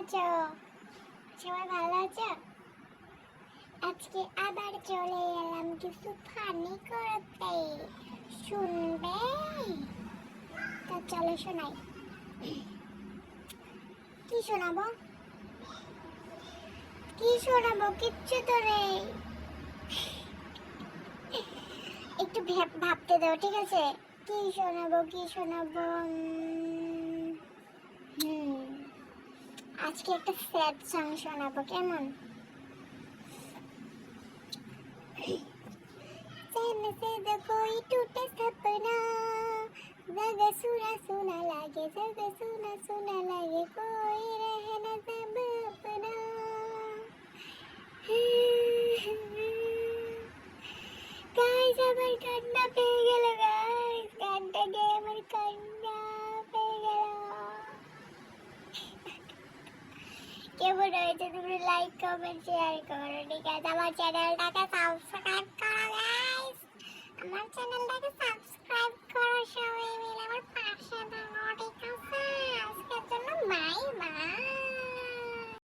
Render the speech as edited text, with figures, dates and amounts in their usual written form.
আছো? সবাই ভালো আছো? আজকে আবার চলে এলাম কিছু ফানি করতে। শুনবে? তো চলো শোনাই। কি শোনাবো? কি শোনাবো? কিচ্ছু তো নেই। একটু ভাবতে দাও, ঠিক আছে? কি শোনাবো? আজকে একটা স্যাড সং শোনাবো, কেমন? चैन से जो कोई टूटे सपना, जग सुना सुना लागे, जग सुना सुना लागे, कोई रहे न सब अपना। गाइस আমার কান্না পেয়ে গেল, গাইস গানটা গেয়ে আমার কান্না পেয়ে গেল। কেমন হয়েছে? তুমি লাইক কমেন্ট শেয়ার করো, ঠিক আছে? আমার চ্যানেলটাকে সাবস্ক্রাইব করো।